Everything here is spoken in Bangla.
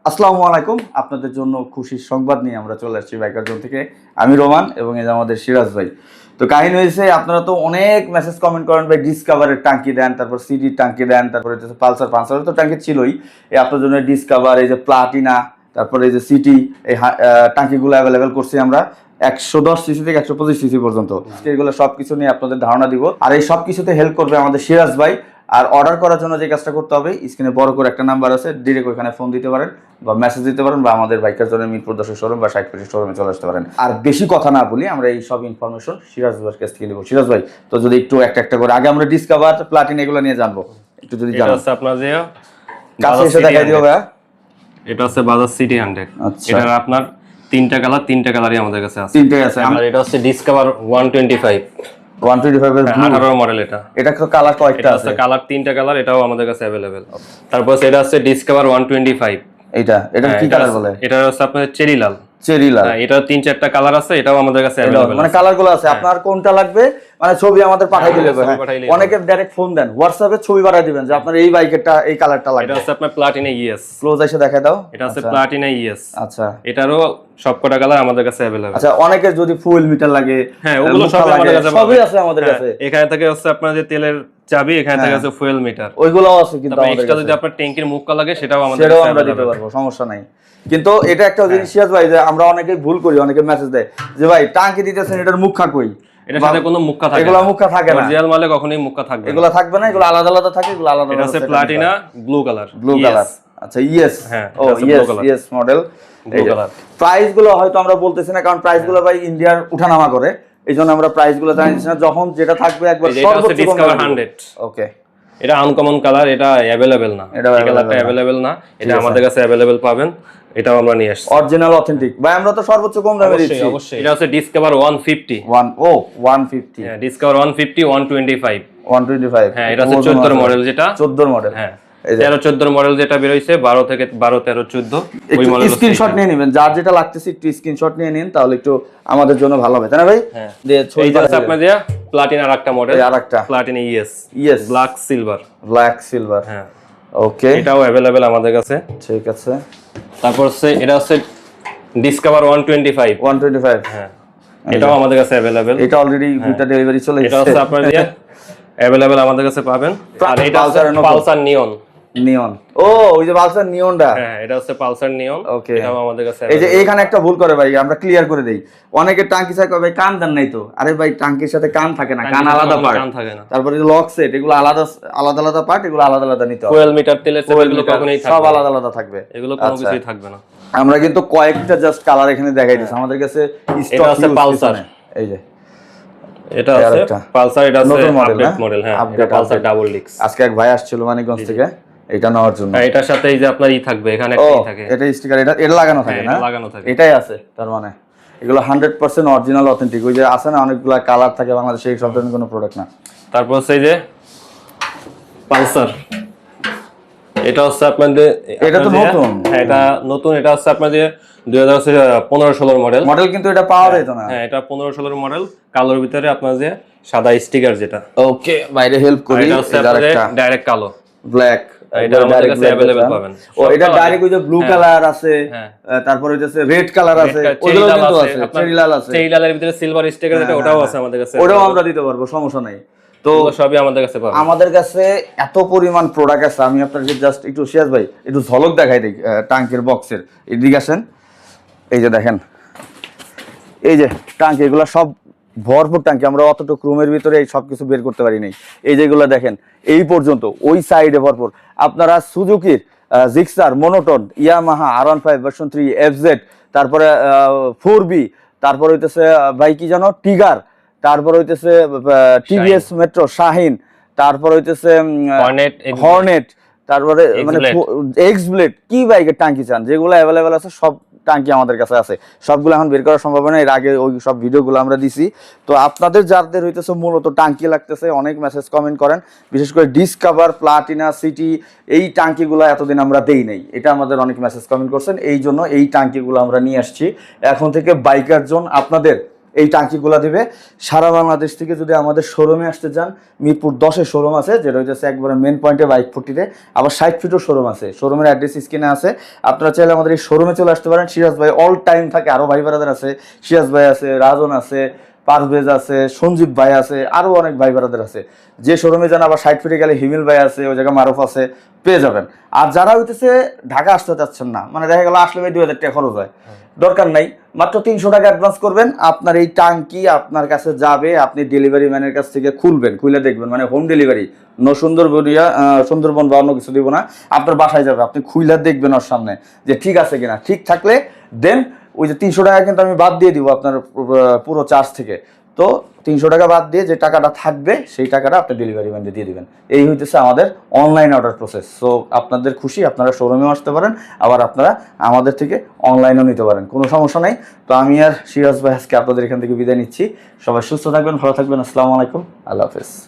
আসসালামু আলাইকুম। আপনাদের জন্য খুশির সংবাদ নিয়ে আমরা চলে আসছি বাইকার জোন থেকে। আমি রোমান এবং এই যে আমাদের সিরাজ ভাই। তো কাহিনী হয়েছে, আপনারা তো অনেক মেসেজ কমেন্ট করেন ভাই, ডিসকভারের টাঙ্কি দেন, তারপর সিডির টাঙ্কি দেন, তারপরে হচ্ছে পালসারের তো টাঙ্কি ছিলই। এই আপনার জন্য ডিসকভার, এই যে প্লাটিনা, তারপরে এই যে সিটি, এই টাঙ্কিগুলো অ্যাভেলেবেল করছি আমরা 110 সিসি থেকে 125 সিসি পর্যন্ত। এগুলো সবকিছু নিয়ে আপনাদের ধারণা দিব, আর এই সব কিছুতে হেল্প করবে আমাদের সিরাজ ভাই। আর অর্ডার করার জন্য যে কাজটা করতে হবে, স্ক্রিনে বড় করে একটা নাম্বার আছে, ডিরেক্ট ওইখানে ফোন দিতে পারেন বা মেসেজ দিতে পারেন, বা আমাদের বাইকার জন্য মিরপুর 10 শোরুম বা 60 ফিটের শোরুমে চলে আসতে পারেন। আর বেশি কথা না বলি, আমরা এই সব ইনফরমেশন সিরাজ ভাইয়ের কাছ থেকে নেব। সিরাজ ভাই, তো যদি একটু একটা একটা করে আগে আমরা ডিসকভার, প্লাটিনা এগুলো নিয়ে জানবো, একটু যদি জানেন। এটা হচ্ছে আপনার যে কাছে এসে দেখাই দিও ভাই। এটা হচ্ছে বাজাজ সিটি 100। আচ্ছা, এটা আপনার তিনটা কালারই আমাদের কাছে আছে। তিনটাই আছে। আর এটা হচ্ছে ডিসকভার 125 125 এর ব্লু 18 মডেল। এটা কালার কয়টা আছে? কালার তিনটা কালার, এটাও আমাদের কাছে अवेलेबल। তারপর এটা হচ্ছে ডিসকভার 125। এটা কি কালার বলে? এটা হচ্ছে আপনার চেরি লাল। এটা 3-4টা কালার আছে, এটাও আমাদের কাছে अवेलेबल। মানে কালারগুলো আছে, আপনার কোনটা লাগবে মানে ছবি আমাদের পাঠিয়ে দিলে হবে। অনেকে ডাইরেক্ট ফোন দেন, হোয়াটসঅ্যাপে ছবি পাঠিয়ে দিবেন যে আপনার এই বাইকেরটা এই কালারটা লাগবে। এটা হচ্ছে আপনার প্লাটিনা ইএস। ক্লোজ এসে দেখাই দাও। এটা হচ্ছে প্লাটিনা ইএস। আচ্ছা, এটারও সবকটা কালার আমাদের কাছে अवेलेबल। আচ্ছা, অনেকের যদি ফুল মিটার লাগে, হ্যাঁ ওগুলো সব আমাদের কাছে, সবই আছে আমাদের কাছে। এখানে থেকে হচ্ছে আপনার যে তেলের চাবি, এখানে থেকে আছে ফুয়েল মিটার, ওইগুলোও আছে। কিন্তু আমাদের এক্সট্রা যদি আপনার ট্যাঙ্কির মুক্কা লাগে সেটাও আমাদের সেটাও কাছে আমরা দিতে পারবো, সমস্যা নাই। কিন্তু এটা একটা জিনিস সিরাজ ভাই, যে আমরা অনেকেই ভুল করি, অনেকে মেসেজ দেয় যে ভাই টাঙ্কি দিতেছেন, এটার মুখা কই? এটার সাথে কোনো মুক্কা থাকে না, এগুলা মুখা থাকে না, অরিজিনাল মালে কখনোই মুক্কা থাকবে না, এগুলা থাকবে না, এগুলো আলাদা আলাদা থাকে, এগুলো আলাদা এটা আলাদা। হচ্ছে প্লাটিনা ব্লু কালার। আচ্ছা, ইয়েস। হ্যাঁ, ও yes model blue colour. Price গুলো হয়তো আমরা বলতেছি না, কারণ প্রাইস গুলো ভাই ইন্ডিয়ার উঠানামা করে, এই জন্য আমরা প্রাইস গুলো জানিস না। যখন যেটা থাকবে একবার সর্বোচ্চ ডিসকভার 100। ওকে, এটা আনকমন কালার, এটা अवेलेबल না, এই কালারটা अवेलेबल না, এটা আমাদের কাছে अवेलेबल পাবেন। এটাও আমরা নিয়ে আসছি, অরিজিনাল অথেন্টিক ভাই। আমরা তো সর্বোচ্চ কম দামে দিচ্ছি। অবশ্যই। এটা হচ্ছে ডিসকভার 150। 150। হ্যাঁ, ডিসকভার 150 125। 125। হ্যাঁ, এটা হচ্ছে 14 মডেল, যেটা 14 মডেল। হ্যাঁ, 13-14 মডেল যেটা বের হইছে, 12 থেকে 12 13 14 ওই মডেল। স্ক্রিনশট নিয়ে নেবেন, যার যেটা লাগতেছে একটু স্ক্রিনশট নিয়ে নিন, তাহলে একটু আমাদের জন্য ভালো হবে, তাই না ভাই? হ্যাঁ, দিয়ে ছবি পাঠাতে আপনাদের দিয়া প্লাটিনার একটা মডেল, আরেকটা প্লাটিনা ইয়েস ব্ল্যাক সিলভার। হ্যাঁ, ওকে, এটাও अवेलेबल আমাদের কাছে। ঠিক আছে। তারপর হচ্ছে এটা হচ্ছে ডিসকভার 125। হ্যাঁ, এটাও আমাদের কাছে अवेलेबल। এটা অলরেডি দুটো ডেলিভারি চলে গেছে। এটা হচ্ছে আপনাদের দিয়া अवेलेबल আমাদের কাছে পাবেন। আর এটা হচ্ছে পালসার নিয়ন। ও, ওই যে পালসার নিয়নটা। হ্যাঁ, এটা হচ্ছে পালসার নিয়ন। ওকে, এটাও আমাদের কাছে। এই যে এখানে একটা ভুল করে ভাই, আমরা ক্লিয়ার করে দেই। অনেকে টাঙ্কি চাই ভাই কান দেন নাই তো। আরে ভাই, টাঙ্কির সাথে কান থাকে না, কান আলাদা পার্ট। কান থাকে না। তারপরে যে লক সেট, এগুলো আলাদা আলাদা পার্ট, এগুলো আলাদা আলাদা নিতে হবে। ফুয়েল মিটার, তেলের চাবি, এগুলো কখনোই থাকবে না, সব আলাদা আলাদা থাকবে, এগুলো কোনো কিছুই থাকবে না। আমরা কিন্তু কয়েকটা জাস্ট কালার এখানে দেখাই দিছি, আমাদের কাছে এটা হচ্ছে পালসার। এই যে এটা হচ্ছে পালসার, এটা হচ্ছে আপডেট মডেল। হ্যাঁ, এটা পালসার ডাবল ডিক্স। আজকে এক ভাই আসছিল মানিকগঞ্জ থেকে এটা নেওয়ার জন্য। এটার সাথে এই যে আপনার থাকবে, এখানে একটা থাকে, এটা স্টিকার, এটা লাগানো থাকে না? লাগানো থাকে, এটাই আছে। তার মানে এগুলো 100% অরিজিনাল অথেন্টিক। ওই যে আছে না অনেকগুলা কালার থাকে বাংলাদেশে, এই সব ধরনের কোনো প্রোডাক্ট না। তারপর হচ্ছে এই যে পালসার, এটা হচ্ছে আপনাদের, এটা তো নতুন। হ্যাঁ, এটা নতুন। এটা হচ্ছে আপনাদের 2015-16 মডেল, কিন্তু এটা পাওয়া যায় তো না। হ্যাঁ, এটা 15-16 মডেল, কালোর ভিতরে আপনার যে সাদা স্টিকার যেটা। ওকে, বাইরে হেল্প করি। এটা হচ্ছে আপনাদের ডাইরেক্ট কালো, ব্ল্যাক। এটা আমাদের কাছে अवेलेबल পাবেন। ও, এটা ডাইরেক্ট ওই যে ব্লু কালার আছে, তারপর হইতাছে রেড কালার আছে, ওগুলো কিন্তু আছে, চেরি লাল আছে, চেরি লালের ভিতরে সিলভার স্টিকার যেটা, ওটাও আছে আমাদের কাছে, ওটাও আমরা দিতে পারবো, সমস্যা নাই। তো সবই আমাদের কাছে পাবেন। আমাদের কাছে এত পরিমাণ প্রোডাক্ট আছে, আমি আপনাকে জাস্ট একটু সিরাজ ভাই একটু ঝলক দেখাই দিই টাঙ্কের বক্সের। এদিকে আসেন, এই যে দেখেন, এই যে টাঙ্কি, এগুলো সব ভরপুর টাঙ্কি। আমরা অতটুকু রুমের ভিতরে এই সব কিছু বের করতে পারি নাই। এই যেগুলো দেখেন এই পর্যন্ত, ওই সাইডে ভরপুর। আপনারা সুজুকির Gixxer, monotone, Yamaha R15 version 3, FZ, তারপরে 4B, তারপর হইতেছে ভাই কি জানো টিগার, তারপর হইতেছে টিভিএস মেট্রো, শাহিন, তারপর হইতেছে হর্নেট, তারপরে মানে এক্স ব্লেড, কি বাইকের টাঙ্কি চান যেগুলো অ্যাভেলেবেল আছে সব টাঙ্কি আমাদের কাছে আছে। সবগুলো এখন বের করা সম্ভব না, এর আগে ওই সব ভিডিওগুলো আমরা দিছি। তো আপনাদের যাদের হইতেছে মূলত টাঙ্কি লাগতেছে, অনেক মেসেজ কমেন্ট করেন, বিশেষ করে ডিসকভার, প্লাটিনা, সিটি, এই টাঙ্কিগুলো এতদিন আমরা দেই নাই। এটা আমাদের অনেক মেসেজ কমেন্ট করছেন, এই জন্য এই টাঙ্কিগুলো আমরা নিয়ে আসছি। এখন থেকে বাইকার জোন আপনাদের এই টাঙ্কিগুলো দিবে। সারা বাংলাদেশ থেকে যদি আমাদের শোরুমে আসতে চান, মিরপুর 10-এ শোরুম আছে, যেটা হচ্ছে একবারে মেন পয়েন্টে বাইক ফুটিতে, আবার 60 ফিটও শোরুম আছে। শোরুমের অ্যাড্রেস স্ক্রিনে আছে, আপনারা চাইলে আমাদের এই শোরুমে চলে আসতে পারেন। সিরাজ ভাই অল টাইম থাকে, আরও ভাই ব্রাদার আছে, সিরাজ ভাই আছে, রাজন আছে, পারভেজ আছে, সঞ্জীব ভাই আছে, আরও অনেক ভাই ব্রাদার আছে। যে শোরুমে যান আবার 60 ফিটে গেলে হিমিল ভাই আছে, ওই জায়গায় মারুফ আছে, পেয়ে যাবেন। আর যারা হইতেছে ঢাকা আসতে চাচ্ছেন না, মানে দেখা গেল আসলে ভাই 2000 টাকা খরচ হয়, দরকার নাই, মাত্র 300 টাকা অ্যাডভান্স করবেন, আপনার এই টাঙ্কি আপনার কাছে যাবে, আপনি ডেলিভারি ম্যানের কাছ থেকে খুলবেন, খুলে দেখবেন, মানে হোম ডেলিভারি, সুন্দরবন বা অন্য কিছু দিব না, আপনার বাসায় যাবে, আপনি খুইলা দেখবেন ওর সামনে যে ঠিক আছে কিনা। ঠিক থাকলে দেন ওই যে 300 টাকা কিন্তু আমি বাদ দিয়ে দিব আপনার পুরো চার্জ থেকে। তো 300 টাকা বাদ দিয়ে যে টাকাটা থাকবে সেই টাকাটা আপনি ডেলিভারি ম্যানকে দিয়ে দিবেন। এই হইতেছে আমাদের অনলাইন অর্ডার প্রসেস। সো আপনাদের খুশি, আপনারা শোরুমেও আসতে পারেন, আবার আপনারা আমাদের থেকে অনলাইনেও নিতে পারেন, কোনো সমস্যা নাই। তো আমি আর সিরাজ ভাই আজকে আপনাদের এখান থেকে বিদায় নিচ্ছি। সবাই সুস্থ থাকবেন, ভালো থাকবেন। আসসালামু আলাইকুম, আল্লাহ হাফেজ।